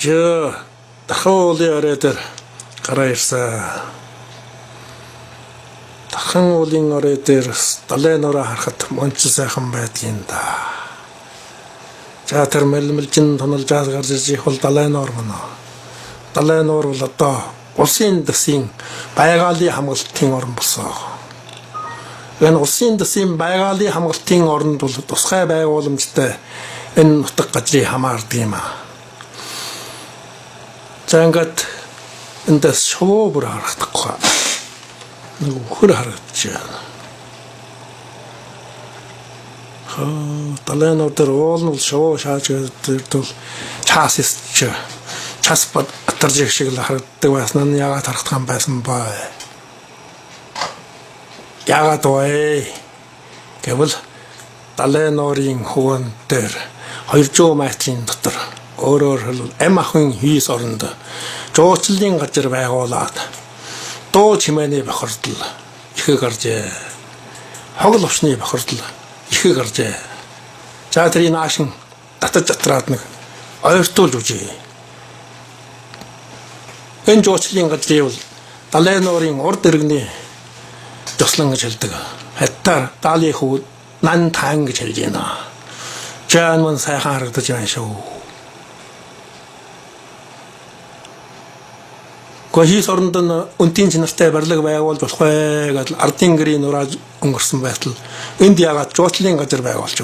Жөө дахин уулын орой дээр гараа ирсэн. Дахин уулын орой дээр далайн нураа харахад монч сайхан байдгийн да. За тэр мэлмэлжин тонол жаас гарч ирж их бол далайн нуур мөн. Далайн нуур бол одоо улсын дэсийн байгалийн хамгаалтын орн болсон. Энэ улсын дэсийн байгалийн хамгаалтын орнд бол тусгай байгууламжтай энэ нутаг газрыг хамаардаг юм аа. За ингээд эндээс шувуу бүр харагдахгүй. Нэг өхөр харагдаж байна. Далайн нуур дээр уул нь шувуу шааж ирдэл час батаржих шиг л харагддаг байсан нь яагаад харагдах юм байсан бай. Яагаад вэ? Гэвэл далайн нуурын хөвөн дээр 200 метрийн дотор өөрөөр хэлбэл ам ахын хийс оронд жуучлалын газар байгуулад дуу чимээний бохирдол ихэ гаржээ. Хогл овчны бохирдол ихэ гаржээ. За тэрийг наашин татаж затраад нэг ойртуулж үжээ. Энэ жуучлалын газрыг бол далайн нуурын урд иргэний жослон гэж хэлдэг. Хаттар даали хүү нан таан гэж хэлж байна. Жаан мөн сайхан харагдаж байна шүү. Гохис оронд нь үнтийн чанартай барилга байгуулж болох вэ гэдэл ардын гэрийн нураа өнгөрсөн байтал энд яагаад жуучлалын газар байгуулж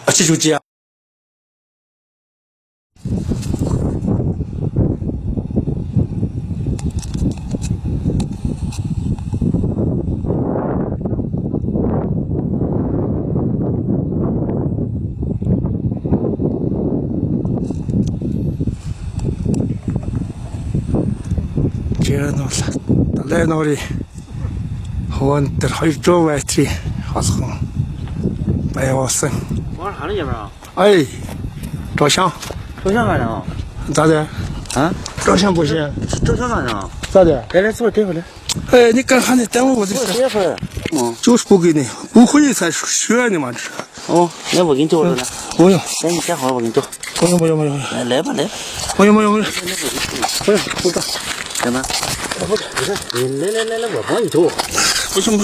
очиж үзье. Далайн нуурын хөвөн дээр 200 метрийн холхон байгуулсан. Маар хаана яваа? Ай. Тошаа. Тошаа 가나? 자자. 아? тошаа 보시야. Тошаа 가나? 자자. 그래서 되고래. 니까 한에 땀을 보지. 주스 보기네. 우후이 사 쉬어야니 만. 내가 보긴 또 올라. 뭐요? 내가 자 봐 보긴 또. 뭐요. 내봐 내. 뭐요. 보다. 되나? 레레레레 뭐 또. 무슨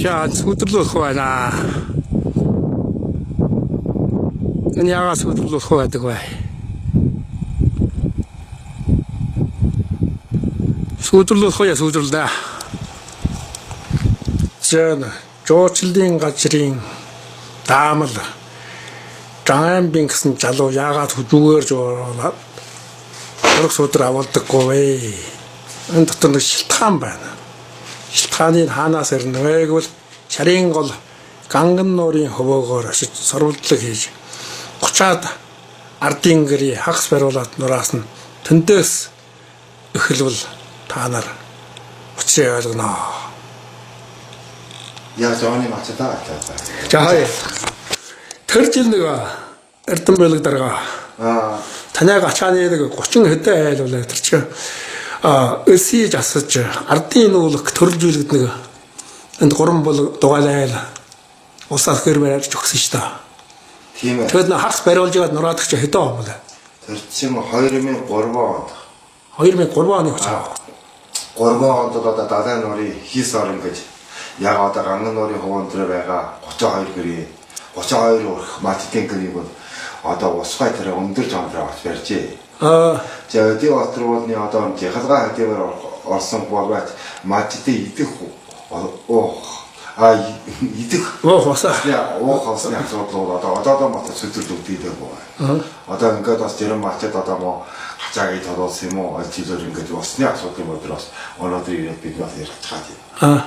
자, 수들로 소화나. 그냥 수들로 소화 되고. 수들로 소야 수들다. 저는 жуучлалын газрын даамал Жаамбин гэсэн залуу яагаад зүгээр жуулаад ураг судар авалдаггүй вэ? Энэ дотор нэг шилтгаан байна. Шилтгааны хаанаас ирнэ вэ гэвэл шарын гол ганган нуурын хөвөөгөөр очиж сорволдлог хийж 30-аад ардын гэрээ хагас бариулаад нураас нь тэндээс эхэлвэл та нар учрыг ойлгоно. Я зооны мацтаа атаа. За тэр жил нэг эрдэн байлг дарга. Танайг ачааны нэг 30 хэдэн айлуулаа тэр чинь өсөж асаж ардын нүүлэг төрөлжүүлэгд нэг энд 3 бол дугаалайл усаас гэр барьж өгсөн шүү дээ. Тийм ээ. Тэгэд хагас бариулж ягаад нураадаг чи хэдэн он бэ? Тэр чинь 2003 онд. 2003 оны очоо. 3 онд одоо далайн нуурын хийс орон гэж яг одоо ганган нуурын хөвөн дээр байгаа 32 гэрээ 32 өрх матитын гэрийг бол одоо усгай тэр өндөр жамдраа орж барьжээ. За өдөө отруудны одоо жихалгаа хэдийгээр орсон болбат матитын идэх идэх хосаа. Яа, хосны асуудал одоо мат сөдөл өгдөөд байгаа. Одоо ингээд бас жирэн матад одоо мо хацаагийн толоос юм уу альчилэр ингээд усны асуудал юм бол бас өнөөдөр ирээд бид бас ярих чад. За.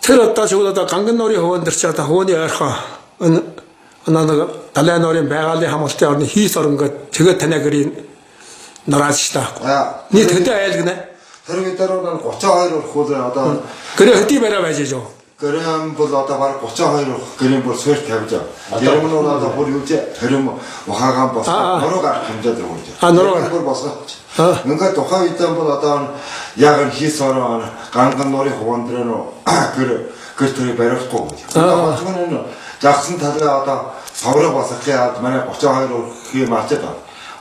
Тэр одоо зөвхөн одоо ганган нуурын хөвөн дээр ч одоо хөвөний ойрхон нэг далайн нуурын байгалийн хамгаалтын орны хийс орон гэдэг тэгээд танай гэрийн нараас шүү дээ. Нийт хэдэн айл гинэ? Тэр гэдэг нь 32 өрх хөл одоо гэрээ хэдий барай байж шүү. грэм бол одоо баг 32 грэм бол сверт тавьж байгаа. Грэм нь одоо бүр юу ч хэрэг ухаагаан босгох нуруу гарах хэмжээд өгч. Нуруу босгох. Ингээд тухайн үед бол одоо яг нь хийс ороо ганган нурын хуван дээр гэр төрөй барихгүй. Одоо жагсан талаа одоо соврог босгохын манай 32 өрхийн мачад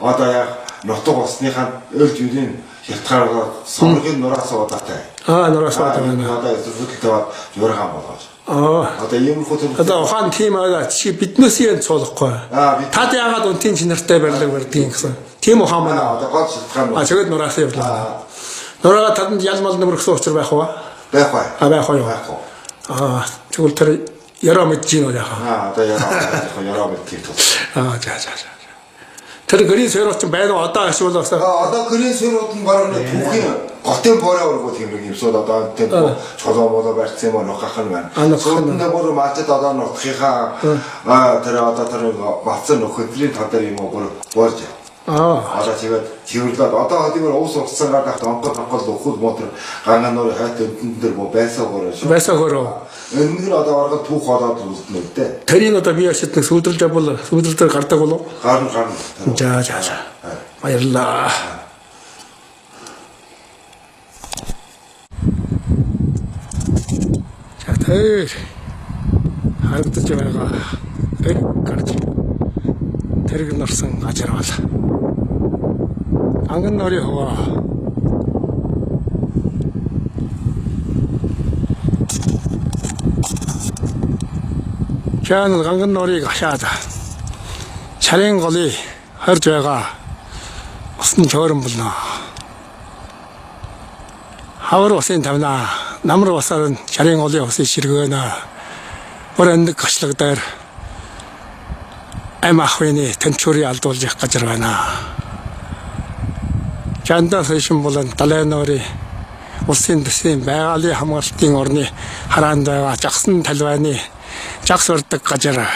одоо яг нутаг усныхаа өлж үдийн хятгаар соврогийн нураас удаатай. Нураас удаатай. Одоо зөвхөлтэй бод жуурхан болгож. Одоо ийм хөтөл. Одоо ухаан тийм чи биднээс юм цуулахгүй. Тад яагаад үнтийн чинартай барилга барьдгийг гэсэн. Тийм ухаан байна. Одоо гол шалтгаан. Тэгэд нураас явлаа. Нураа таданд ялмал нэмэрхсэн учир байх уу? Байх бай. Байх уу? Тэгвэл тэр яраа мэдж гин үү яхаа. Одоо яраа мэдчих тул. За. Тэр гэрийн сөрөч байна уу? Одоо ашиглуулсан. Одоо гэрийн сөрүүд нь бараг нэг түүхийн готын бороо өргөд хэмрэг юмсууд одоо тэнд чолоо молоо барьсан юм нөхөх нь байна. Сүүдэндээ бүр мачад одоо нутгийнхаа тэр одоо тэр бацсан нөхөдлийн тал дээр юм бүр борж. Одоо тэгээд цэвэрлээд одоо тийм уус урсан гадах онгод өхөл мотор ганга нөр хайт өндөн дээр байсан гороо. Энэ нь одоо оргод түүх болоод үлдэнэ үү дээ. Тэрийг одоо би яшид нэг сүлдрлж авбал сүлдрлээр гардаг болов? Гарна. За. Баярлаа. За тэр харагдаж байгаа. Тэрэг нарсан газар бол. Анган нөрийн хуваа. Чанал ганган нөрийг ашаад чарын голыг харж байгаа. Усны чөөрөн болно. Хавар усын тавна. Намар усаар чарын голыг усыг ширгэнэ. Бүр эндэг гашлаг дээр амахвэний тэнчүүрийг алдуулж явах гэж байна. Чандаас шин болон далайн нөрийн улсын төсвийн байгалийн хамгаалтын орны хараанд байгаа жагсан талбайны жагс урдаг газар.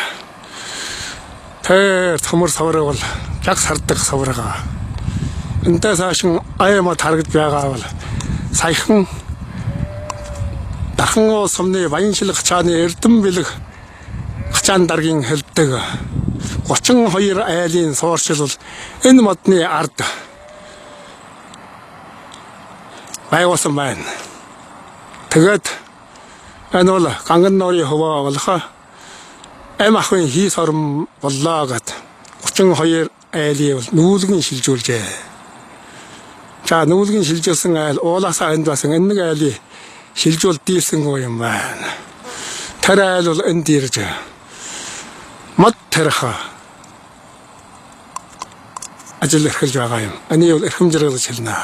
Тэр төмөр савраг бол жагс хардаг савраг. Энтэй цаашин аймаг харагдж байгаа бол саяхан дархан сумны Баяншил хачааны Эрдэм бэлэг хачаан даргийн хэлдэг 32 айлын сууршил бол энэ модны ард байгуулсан байна. Тэгээд энэ бол ганган нөрийн хуваа болох амахын хийс орон боллоо гэд 32 айлыг нүүлгэн шилжүүлжээ. За нүүлгэн шилжүүлсэн айл уулаасаа энд басан энэ нэг айлыг шилжүүл дийлсэнгүй юм байна. Тэр айл бол энд ирж мод тэрх ажил эрхэлж байгаа юм. Энийг бол эрхэмжрэл гэж хэлнэ.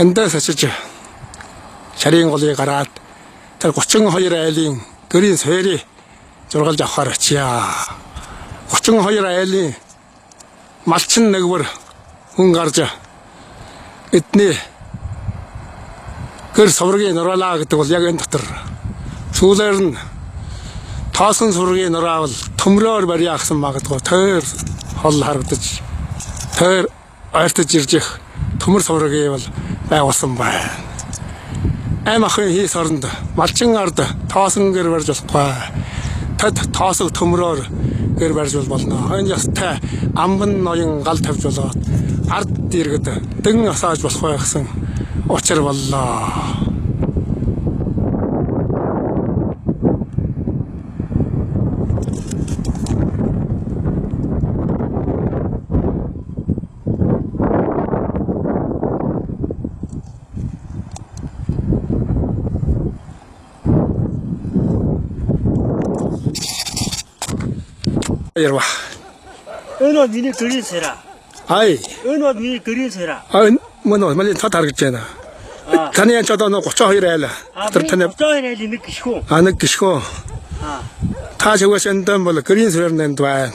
Эндээс очиж чарын голыг гараад тэр 32 айлын гэрийн сойрыг зургалж авахар очия. 32 айлын малчин нэгвэр хүн гарч эдний гэр совргийн нураалаа гэдэг бол яг энэ дотор. Сүүлээр нь тоосон сургийн нураавал төмрөөр барья гэсэн магадгүй тэр хол харагдаж тэр ойртож ирж их төмөр совргийн бол байгуулсан байна. Амахын хийс оронд малчин ард тоосон гэр барьж болохгүй. Тэд тоосог төмрөөр гэр барьж болно. Энэ ястай амбан ноён гал тавьж болоод ард дэргэд дэн асааж болохгүй гэсэн учир боллоо. Ярва. Энэ бол миний гэрийн сараа. Энэ бол миний гэрийн сараа. Мөн малын тат харагдаж байна. Таны янч одоо 32 айл. Тэр таны 32 айл нэг гიშгүү. Нэг гიშгүү. Та чигээс эндэм бол гэрийн сараар нэнд байна.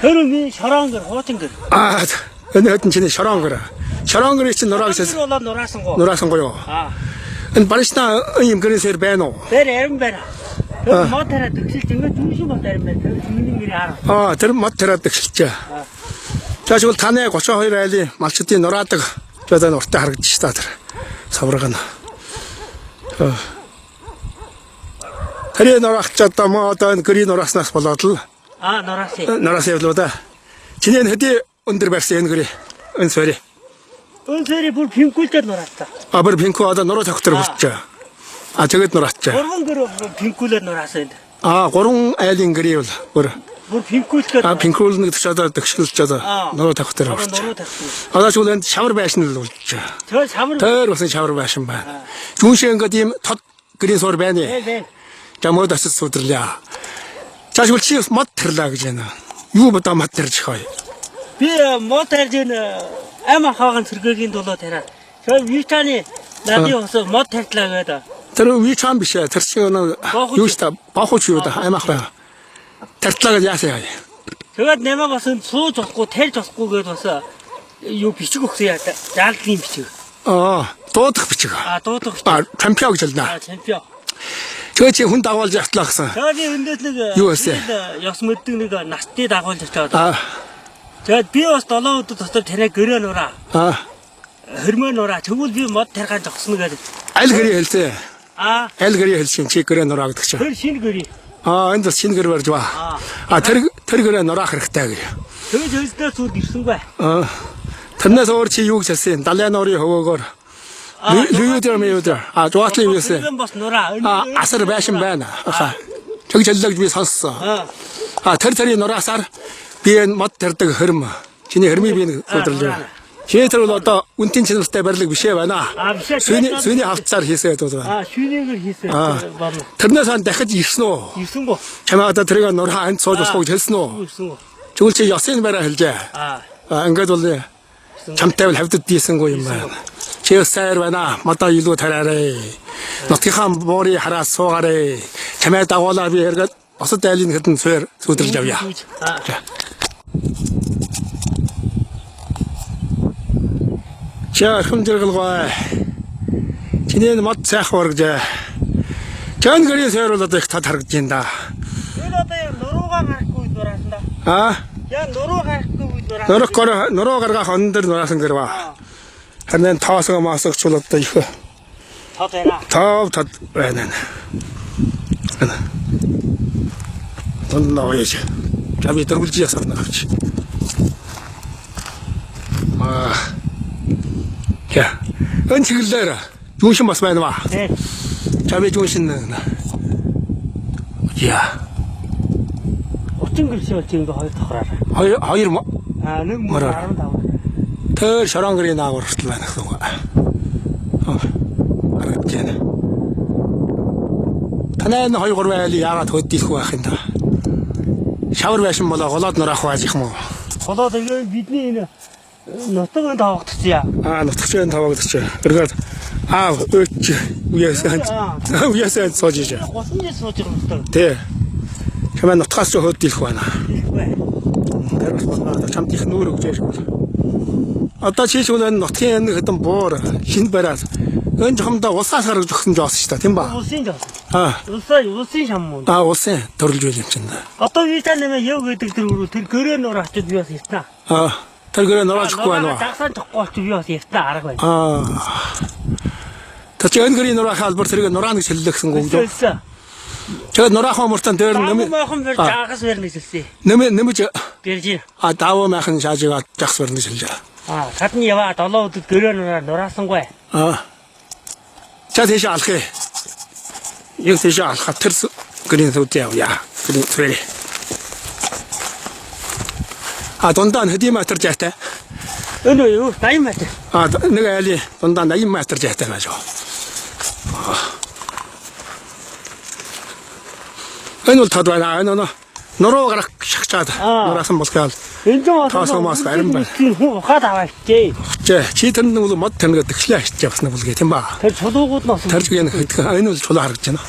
Тэр миний шороон гэр, хуутан гэр. Энэ хэдэн чиний шороон гэр. Шороон гэрийг чинь нураасан. Нураасан гоё. Энэ баришна ийм гэрийн сар байна уу? Тэр ярим байна. Тэр мод тараад төгсөлж ингээд зүншин мод тарим байна. Тэр миний нэр хараа. Тэр мод тараад төгсөлж. Тэгвэл таны 32 айлын малчдын нураадаг жолоо уртаа харагдаж та тэр савраг нь. тэрийн нураас ч одоо мөн одоо энэ гэрийн нурааснаас болоод л нураасаа. нураас явлаа да. Чиний хэдий өндөр барьсан энэ гэрээ энэ сорри. Өнсөри бүр пинкүүлдээр нураасаа. Абар пинку одоо нуруу тавхтар болчих. Тэгээд нураачаа. 3 гэр пинкүүлээр нураасаа энэ. 3 айлын гэрээ бол Бүр пинкүүлдээр. пинкүүлнэ гэдэг чинь одоо төгшгөлж одоо нуруу тавхтар болчих. Нуруу тавьчих. Одоо ч үл энд шавар байшин л болж. Тэр самар. Тэр басан шавар байшин байна. Жүншээ ингээд ийм тод гэрийн суур байна. Бэн. Жамууд асас сүдэрлээ. Чааш үл чи мод тэрлээ гэж байна. Юу бодоо мод тэрж хой. Би мод тарж ама хаахан сэргээгийн дулоо тараа. Тэр витаны надын ус мод тартлаа гэдэг. Тэр вичан биш ээ. Тэр чинь юу ч та бахууч юу да аймах байна. Тартлаа гэж яасаа яа. Тэгээд нэмээ бас сууж болохгүй, тарж болохгүй гэдээ бас юу бичиг өгсөн яа. Заалдгийн бичиг. Дуудах бичиг. Дуудах бичиг. Чемпион гэж л наа. Чемпион. Тэгээд чи хүн дагуулж явтлаа гэсэн. Тэгээд эндээс нэг Юу вэ? ёс мэддэг нэг насны дагуулж очоод. Тэгээд би бас 7 өдөр дотор танай гэрээ нураа. Хөрмөө нураа. Тэгвэл би мод таргаан зогсно гэдэг. Аль гэрээ хэлсэн. Аль гэрээ хэлсэн чи гэрээ нураа гэдэг чинь. Тэр шинэ гэрээ. Энд бас шинэ гэр барьж ба. Тэр гэрээ нураах хэрэгтэй гэж. Тэгээд хөлдөө зүрд ирсэнгүй. Тэрнээс өөр чи юу гэж хэлсэн? Далайн нуурын хөвөөгөр. Лүйдэр мэйдэр. Жууатлын юусэн. Тэр бас нураа. Асар байшин байна. Тэгж хэллэг би сонссон. Тэр нураасаар би энэ мод тардаг хөрм. Чиний хөрмийг би өдөрлөө. Чи тэр бол одоо үнтийн чанартай барилга биш ээ байна. Сүйний хавцаар хийсэй гэдэг байна. Шүйнийгээр хийсэн байна. Тэрнээс хан дахиж ирсэн үү? Ирсэн гоо. Чамаа одоо тэрийг нураа анд сууж болохгүй хэлсэн үү? Ирсэн гоо. Тэгвэл чи ёсын бараа хэлжээ. Ингээд бол чамтай бол хавдад дийсэнгүй юм байна. Чи сайр байна. Мадаа илүү тараарэ. Нутгийнхаа буурыг хараад суугаарэ. Чамаа дагуулаа би эргээд босод айлын хэдэн суур сүдэрж авъя. Чаа хүндрэлгүй. Чиний мод сайхан ургаж. Чан гэрийн суур бол одоо их тод харагдаж байна да. Энэ одоо нуруугаа гарахгүй дураасан да. Яа нуруу гарахгүй дураасан. Нуруу гаргах он дээр дураасан гэр ба. Харин тоосоо маасагч бол одоо их тод байна. Тод байна. Тонноо яж. Чаби дөрвөлж ясарна авч. Я. Энэ чиглэлээр юушин бас байна ба. Чаби юушин нэ. Я. 30 гэршээ болж ингэ хоёр тохроо. Хоёр нэг мөр 15. Тэр шоронгорын наагур хүртэл байна гэсэн үг. Харагдаж байна. Танай энэ 2-3 айлыг яагаад хөдөлөхгүй байх юм да. Шавар байшин болоо голоод нураах байж их юм уу? Голоод ингэ бидний энэ нутгийн тавагдчихъя. Нутгийн тавагдчихъя. Эргээд өөч уяасан сууж ижээ. Госон сууж байгаа. Тий. Чамаа нутгаас ч хөдөлөх байна. Тэр бас болоо чамд их нүүр өгч яаш. Одоо чийч бол энэ нутгийн энэ хэдэн буур шинэ бараад энэ жохомдоо усаас гаргаж өгсөн жоос шүү дээ тийм ба. Усын жоос. Усын шам мөн. Усын төрлж байл юм чинь. Одоо вита нэмээ яв гэдэг тэр гөрөө нур очиж би бас иртнаа. Тэр гөрөө нураачгүй байна уу? Дагсаа тохгүй очиж би бас иртнаа арга байна. Тэр чинь энэ гөрийн нураа халбар тэрийг нураа гэж хэллэгсэн гоо. Тэгээд нураахан муртан дээр нэмээ. Maaхан бэр жаагас вернэ хэлсэн. Нэмэж бэрж. Даваа maaхан шаажгаа жагс вернэ хэллээ. Гадна яваа 7 өдөр гөрөө нураасангүй. За тийш алах. Юу тийш алах тэр гэрийн сүд яваа. Гэрийн сүрэ. Дундаа хэдий метр жаатай. Энэ юу 80 метр. Нэг айлын дундаа 80 метр жаатай байж байгаа. Энэ бол тод байна. Энэ нуруу гарах шахчаад нураасан болохгүй. Энд тоосомоос харин байна. Ухаад аваач. Чи тэр нэг мод таньгаа тгшлээ хийчих бас нэг бүлгээ тийм ба. Тэр чулуугууд нь тарж гэн энэ бол чулуу харагдаж байна.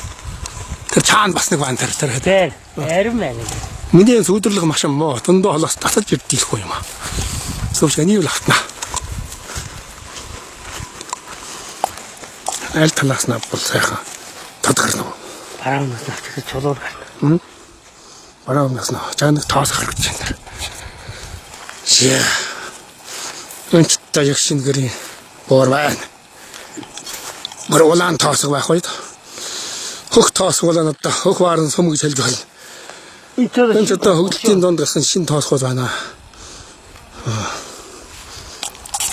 Тэр цаана бас нэг байна тэр. Тий. Харин байна. Миний сүдэрлэг машин муу дундаа холоос татаж ирдихгүй юм аа. Сууч энийг л автна. Аль талаас нь бол сайхан тодгарна. Бараанаас нь чулуур гарна. Бараанаас нь чанаг тоос гаргаж байна. Яа. Энт та яг шинэ гэрийн боор байна. Мөр улаан тоосог байх үед хөх тоосгол нь одоо хөх ваарн сум гэж хэлж байна. Энэ ч одоо хөгжлийн донд гасан шин тоосгол байна.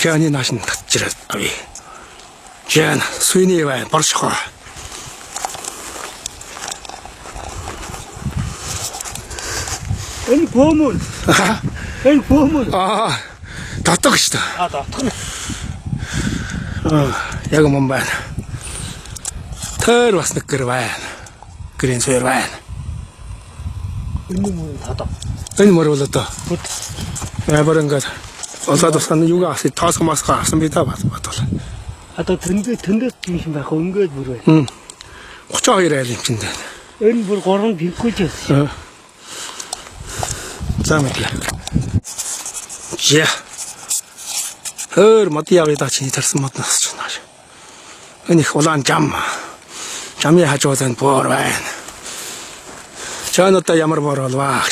Чааны наашин татчираад ави. Чаан суйны бай боршхоо. Энэ бөөмөн. Энэ бөөмөн. Татдаг шүү дээ. Татах. Яг юм байна. Тэр бас нэг гэр байна. Гэрийн суур байна. Энэ мөр татах. Энэ мөр бол одоо. Яабар ингээд олоод усганы юугаа асыг тоосгомоос авсан би та бодвол. Одоо тэндээс юм шиг байх өнгөөд бүр байна. 32 айл юм чинь дээ. Энэ бүр 3 бинкүүч байсан. За мэдлээ. Я. Хөр модиавыг та чиний тарсан модноос ч нааш. Энэ их улаан жам. Жамын хажууд энэ боор байна. Чаан одоо ямар боор болваа.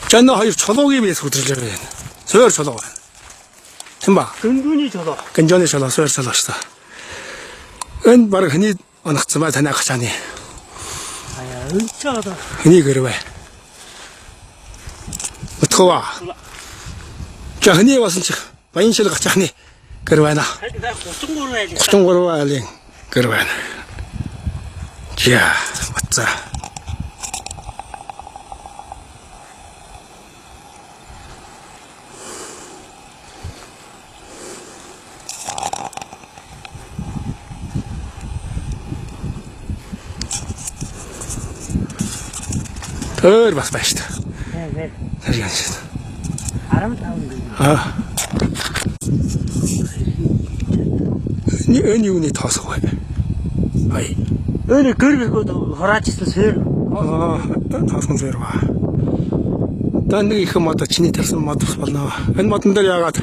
Чаан хоёр чулуугийн биес хөдөрлөө байна. Суур чулуу байна. Тэм ба. Гүнгүүний чулуу. Гэнжоны чулуу суур чулуу шүү дээ. Энэ баг хний оногцсон бай танай гачааны. Энэ ч одоо. Хний гэрвэ. Өтгөө. Жахны басан чих. Баян шил гачааны гэр байна. 33 айл. 33 айлын гэр байна. За, бацаа. Тэр бас байна шүү дээ. Тэр яа шүү дээ. 15. Энэ юуны тоосгоо бай. Ай. Энэ гэргүүд хураажсэн сэр. Тоосгон сэр ба. Дан нэг их мод чиний тарсан мод болно. Энэ модон дээр яагаад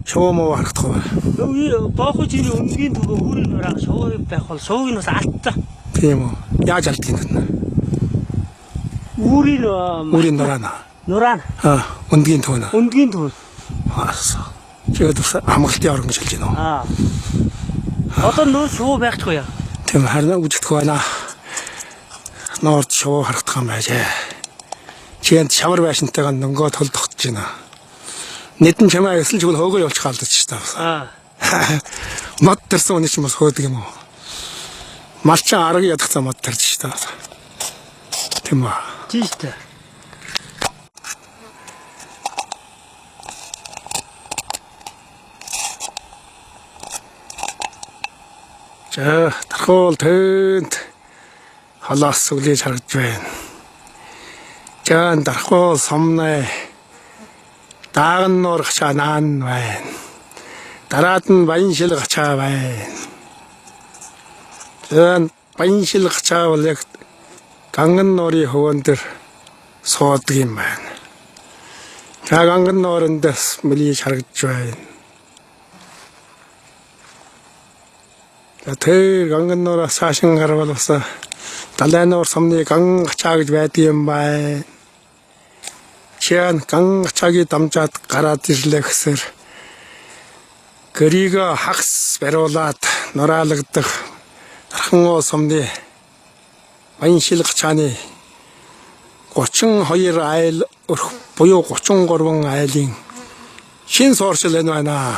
шоомоо харагдах вэ? Боохож ирэх өнгийн төгөө хүрийн нураа шоо байх бол шууг нь бас алдсан. Тийм үү. Яаж алдгийг нь? Үрийн нураа. Өндгийн төөнө. Өндгийн төв. Тэгээд хамгаалтын орон гэж хэлж байна уу? Одоо нөө шуу байхгүй яа. Тийм харна үжигдэх байна. Норд шуу харагдах юм байжээ. Чигэнд шавар байшинтайгаа нөнгөө тол тогтож байна. Нийтэн чамаа эсэлж бол хөөгөө явуулчих алдаж та. Мод төрсөн үний ч бас хөөдөг юм уу? Малчин арга ядах цаа мод төрж та. Тийм ба. Тийштэй. За, тархуул төнд халаас сүлээж харагдж байна. Жан тархуул сомнай дааган нуур гачаа наан байна. Дараад нь баян шил гачаа байна. Жан баян шил гачаа бол яг ганган нуурын хөвөн дээр суудаг юм байна. За ганган нуурандас мөлийж харагдж байна. Тэр ганган нуураас цаашин гарвал бас далайн нуур сумны ган гачаа гэж байдаг юм бай. Чиан ган гачаагийн дамжаад гараад ирлээ гэсэр гэрийг хагас бариулаад нураалагдах дархан сумны баян шил гачааны 32 айл өрх буюу 33 айлын шин сууршил энэ байна.